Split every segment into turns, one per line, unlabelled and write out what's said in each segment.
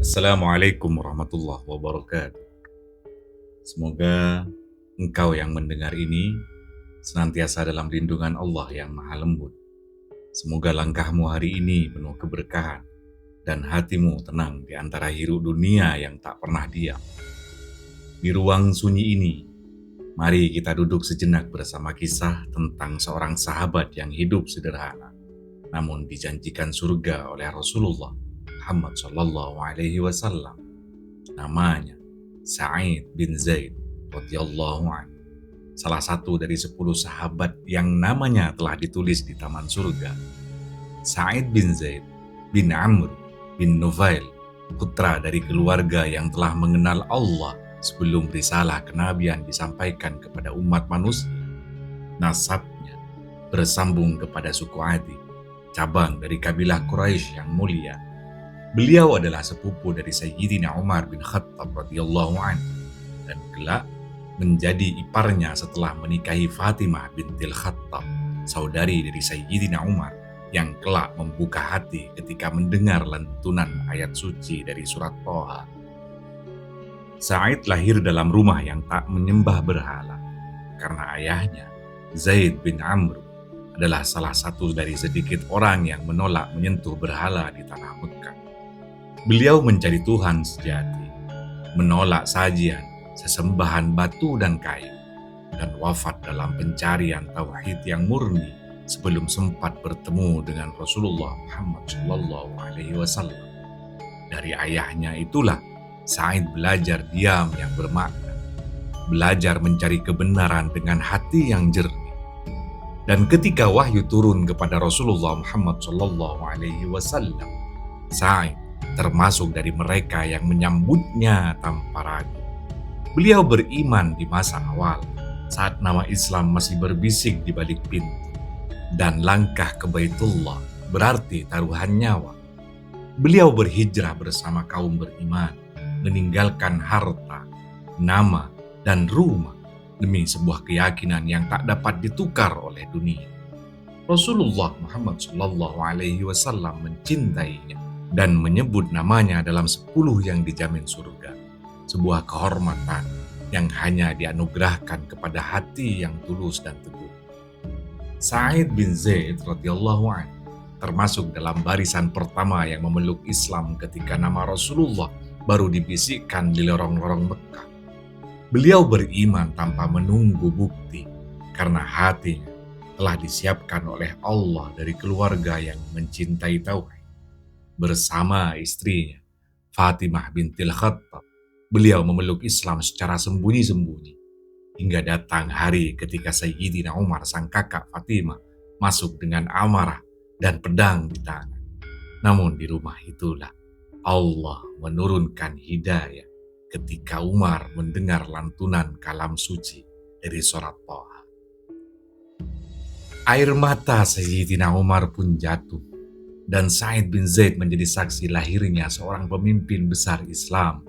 Assalamualaikum warahmatullahi wabarakatuh. Semoga engkau yang mendengar ini senantiasa dalam lindungan Allah yang maha lembut. Semoga langkahmu hari ini penuh keberkahan dan hatimu tenang di antara hiruk dunia yang tak pernah diam. Di ruang sunyi ini, mari kita duduk sejenak bersama kisah tentang seorang sahabat yang hidup sederhana, namun dijanjikan surga oleh Rasulullah Muhammad Sallallahu Alaihi Wasallam. Namanya Sa'id bin Zaid radhiyallahu anhu, salah satu dari 10 sahabat yang namanya telah ditulis di taman surga. Sa'id bin Zaid bin Amr bin Nufail, putra dari keluarga yang telah mengenal Allah sebelum risalah kenabian disampaikan kepada umat manusia. Nasabnya bersambung kepada suku Adi, cabang dari kabilah Quraisy yang mulia. Beliau adalah sepupu dari Sayyidina Umar bin Khattab radhiyallahu anhu dan kelak menjadi iparnya setelah menikahi Fatimah bintil Khattab, saudari dari Sayyidina Umar yang kelak membuka hati ketika mendengar lantunan ayat suci dari surat Thaha. Sa'id lahir dalam rumah yang tak menyembah berhala karena ayahnya, Zaid bin Amr, adalah salah satu dari sedikit orang yang menolak menyentuh berhala di tanah Mekah. Beliau mencari Tuhan sejati, menolak sajian, sesembahan batu dan kayu, dan wafat dalam pencarian tauhid yang murni sebelum sempat bertemu dengan Rasulullah Muhammad Sallallahu Alaihi Wasallam. Dari ayahnya itulah Sa'id belajar diam yang bermakna, belajar mencari kebenaran dengan hati yang jernih. Dan ketika wahyu turun kepada Rasulullah Muhammad Sallallahu Alaihi Wasallam, Sa'id termasuk dari mereka yang menyambutnya tanpa ragu. Beliau beriman di masa awal, saat nama Islam masih berbisik di balik pintu, dan langkah ke Baitullah berarti taruhan nyawa. Beliau berhijrah bersama kaum beriman, meninggalkan harta, nama, dan rumah demi sebuah keyakinan yang tak dapat ditukar oleh dunia. Rasulullah Muhammad Sallallahu Alaihi Wasallam mencintainya dan menyebut namanya dalam 10 yang dijamin surga, sebuah kehormatan yang hanya dianugerahkan kepada hati yang tulus dan teguh. Sa'id bin Zaid radhiyallahu anhu termasuk dalam barisan pertama yang memeluk Islam ketika nama Rasulullah baru dibisikkan di lorong-lorong Mekah. Beliau beriman tanpa menunggu bukti karena hatinya telah disiapkan oleh Allah dari keluarga yang mencintai tauhid. Bersama istrinya, Fatimah bintil Khattab, beliau memeluk Islam secara sembunyi-sembunyi hingga datang hari ketika Sayyidina Umar sang kakak Fatimah masuk dengan amarah dan pedang di tangan. Namun di rumah itulah Allah menurunkan hidayah ketika Umar mendengar lantunan kalam suci dari surat Thaha. Air mata Sayyidina Umar pun jatuh, dan Sa'id bin Zaid menjadi saksi lahirnya seorang pemimpin besar Islam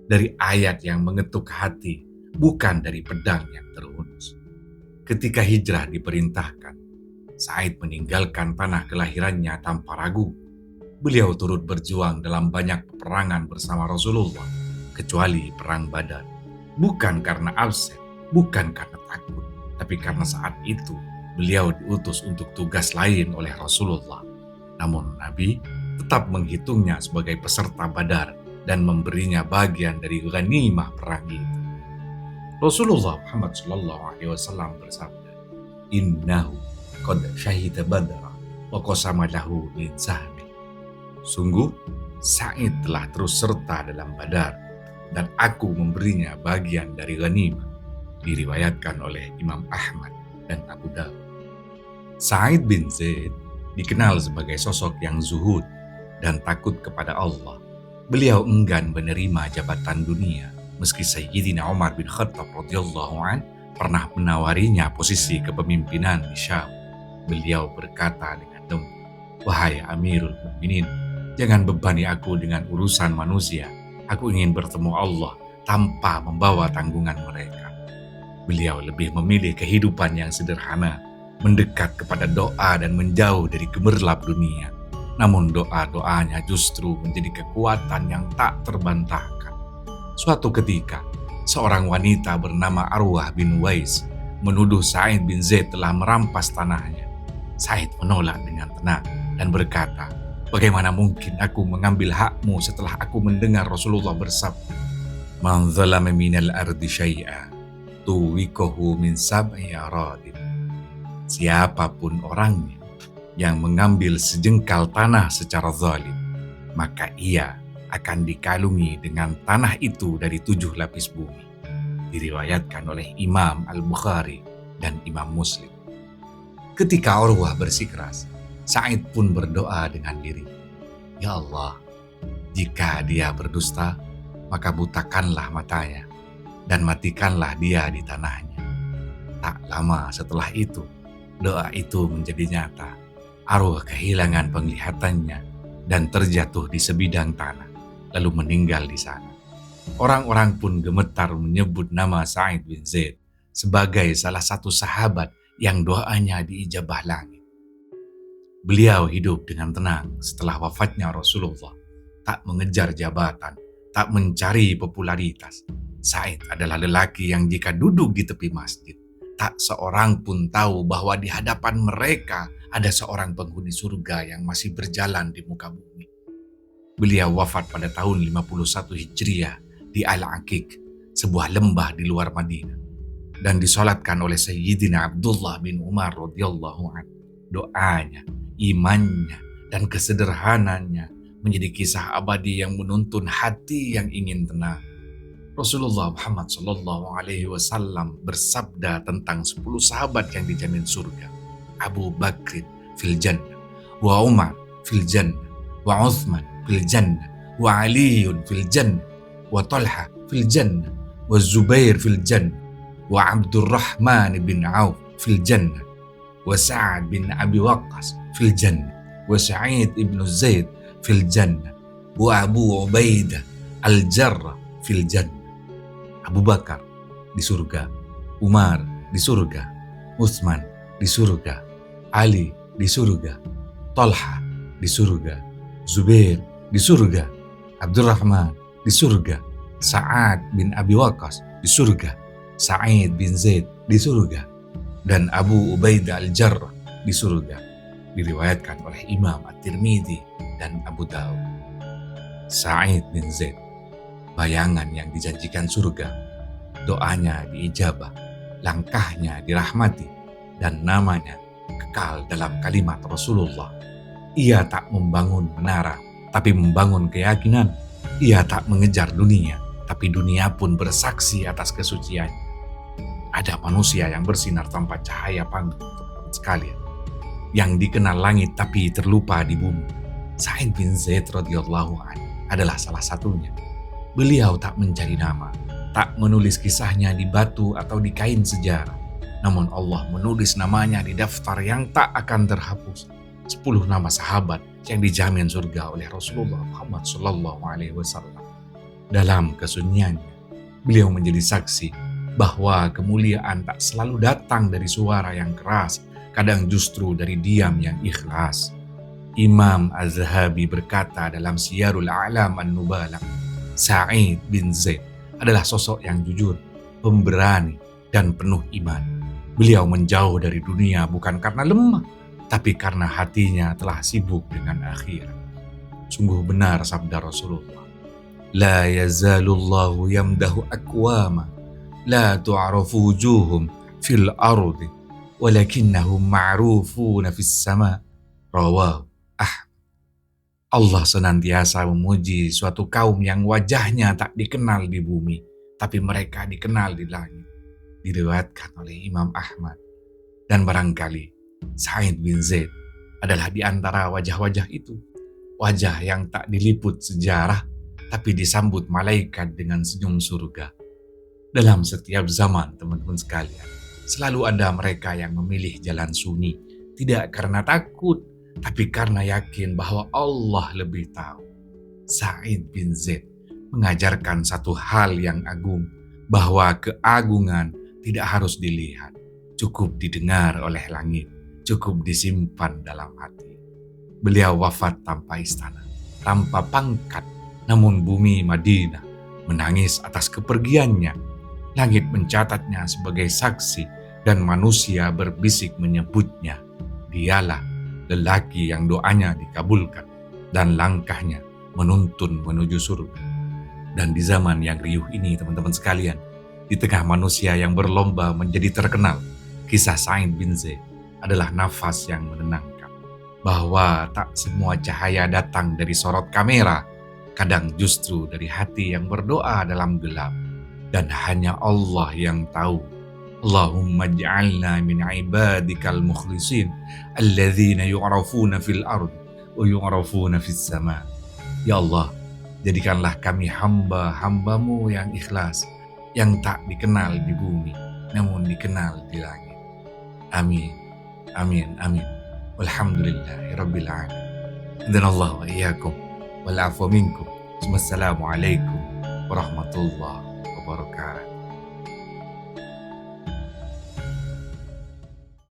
dari ayat yang mengetuk hati, bukan dari pedang yang terhunus. Ketika hijrah diperintahkan, Sa'id meninggalkan tanah kelahirannya tanpa ragu. Beliau turut berjuang dalam banyak peperangan bersama Rasulullah, kecuali perang Badar. Bukan karena absen, bukan karena takut, tapi karena saat itu beliau diutus untuk tugas lain oleh Rasulullah. Namun Nabi tetap menghitungnya sebagai peserta Badar dan memberinya bagian dari ghanimah perang itu. Rasulullah Muhammad Sallallahu Alaihi Wasallam bersabda, "Innahu qad syahida Badra wa qasama lahu min sahmi." Sungguh, Sa'id telah terus serta dalam Badar dan aku memberinya bagian dari ghanimah. Diriwayatkan oleh Imam Ahmad dan Abu Dawud. Sa'id bin Zaid dikenal sebagai sosok yang zuhud dan takut kepada Allah. Beliau enggan menerima jabatan dunia, meski Sayyidina Umar bin Khattab radhiyallahu anhu pernah menawarinya posisi kepemimpinan di Syam. Beliau berkata dengan lembut, "Wahai Amirul Mukminin, jangan bebani aku dengan urusan manusia. Aku ingin bertemu Allah tanpa membawa tanggungan mereka." Beliau lebih memilih kehidupan yang sederhana, mendekat kepada doa dan menjauh dari gemerlap dunia. Namun doa-doanya justru menjadi kekuatan yang tak terbantahkan. Suatu ketika, seorang wanita bernama Arwah bin Wais menuduh Sa'id bin Zaid telah merampas tanahnya. Sa'id menolak dengan tenang dan berkata, "Bagaimana mungkin aku mengambil hakmu setelah aku mendengar Rasulullah bersabda, Man zalama minal ardi syai'a, tuwikohu min sab'i aradin." Siapapun orangnya yang mengambil sejengkal tanah secara zalim, maka ia akan dikalungi dengan tanah itu dari 7 lapis bumi. Diriwayatkan oleh Imam Al-Bukhari dan Imam Muslim. Ketika Urwah bersikeras, Sa'id pun berdoa dengan diri, "Ya Allah, jika dia berdusta, maka butakanlah matanya dan matikanlah dia di tanahnya." Tak lama setelah itu, doa itu menjadi nyata. Arwah kehilangan penglihatannya dan terjatuh di sebidang tanah, lalu meninggal di sana. Orang-orang pun gemetar menyebut nama Sa'id bin Zaid sebagai salah satu sahabat yang doanya diijabah langit. Beliau hidup dengan tenang setelah wafatnya Rasulullah, tak mengejar jabatan, tak mencari popularitas. Sa'id adalah lelaki yang jika duduk di tepi masjid, tak seorang pun tahu bahwa di hadapan mereka ada seorang penghuni surga yang masih berjalan di muka bumi. Beliau wafat pada tahun 51 Hijriah di Al-Aqiq, sebuah lembah di luar Madinah, dan disolatkan oleh Sayyidina Abdullah bin Umar radhiyallahu anhu. Doanya, imannya, dan kesederhananya menjadi kisah abadi yang menuntun hati yang ingin tenang. Rasulullah Muhammad SAW bersabda tentang 10 sahabat yang dijamin surga. Abu Bakrin fil jannah, wa Umar fil jannah, wa Uthman fil jannah, wa Aliyun fil jannah, wa Talha fil jannah, wa Zubair fil jannah, wa Abdurrahman bin Auf fil jannah, wa Sa'ad bin Abi Waqqas fil jannah, wa Sa'id ibn Zaid fil jannah, wa Abu Ubaidah al-Jarrah fil jannah. Abu Bakar di surga, Umar di surga, Utsman di surga, Ali di surga, Talha di surga, Zubair di surga, Abdurrahman di surga, Sa'ad bin Abi Waqqas di surga, Sa'id bin Zaid di surga, dan Abu Ubaidah al-Jarrah di surga. Diriwayatkan oleh Imam At-Tirmidzi dan Abu Daud. Sa'id bin Zaid, bayangan yang dijanjikan surga, doanya diijabah, langkahnya dirahmati, dan namanya kekal dalam kalimat Rasulullah. Ia tak membangun menara, tapi membangun keyakinan. Ia tak mengejar dunia, tapi dunia pun bersaksi atas kesuciannya. Ada manusia yang bersinar tanpa cahaya panggung, teman-teman sekalian, yang dikenal langit tapi terlupa di bumi. Sa'id bin Zaid radhiyallahu anhu adalah salah satunya. Beliau tak mencari nama, tak menulis kisahnya di batu atau di kain sejarah. Namun Allah menulis namanya di daftar yang tak akan terhapus. 10 nama sahabat yang dijamin surga oleh Rasulullah Muhammad SAW. Dalam kesunyiannya, beliau menjadi saksi bahwa kemuliaan tak selalu datang dari suara yang keras, kadang justru dari diam yang ikhlas. Imam Az-Zahabi berkata dalam Siyarul A'lam An-Nubala, Sa'id bin Zaid adalah sosok yang jujur, pemberani, dan penuh iman. Beliau menjauh dari dunia bukan karena lemah, tapi karena hatinya telah sibuk dengan akhirat. Sungguh benar sabda Rasulullah, La yazalullahu yamdahu aqwama la tu'rafu wujuhum fil ardi walakinnahum ma'rufuna fis sama. Rawahu Ahmad. Allah senantiasa memuji suatu kaum yang wajahnya tak dikenal di bumi, tapi mereka dikenal di langit. Diriwayatkan oleh Imam Ahmad. Dan barangkali Sa'id bin Zaid adalah di antara wajah-wajah itu. Wajah yang tak diliput sejarah, tapi disambut malaikat dengan senyum surga. Dalam setiap zaman, teman-teman sekalian, selalu ada mereka yang memilih jalan sunyi, tidak karena takut, tapi karena yakin bahwa Allah lebih tahu. Sa'id bin Zaid mengajarkan satu hal yang agung, bahwa keagungan tidak harus dilihat, cukup didengar oleh langit, cukup disimpan dalam hati. Beliau wafat tanpa istana, tanpa pangkat, namun bumi Madinah menangis atas kepergiannya. Langit mencatatnya sebagai saksi dan manusia berbisik menyebutnya. Dialah lelaki yang doanya dikabulkan dan langkahnya menuntun menuju surga. Dan di zaman yang riuh ini, teman-teman sekalian, di tengah manusia yang berlomba menjadi terkenal, kisah Sa'id bin Zaid adalah nafas yang menenangkan. Bahwa tak semua cahaya datang dari sorot kamera, kadang justru dari hati yang berdoa dalam gelap. Dan hanya Allah yang tahu. Allahumma ja'alna min ibadikal mukhlisin alladzina yu'rafuna fil ardi wa yu'rafuna fis sama. Ya Allah, jadikanlah kami hamba-hambamu yang ikhlas, yang tak dikenal di bumi, namun dikenal di langit. Amin, amin, amin. Walhamdulillahi rabbil alamin. Hadanallahu wa iyyakum wal afwa minkum. Wassalamualaikum warahmatullahi wabarakatuh.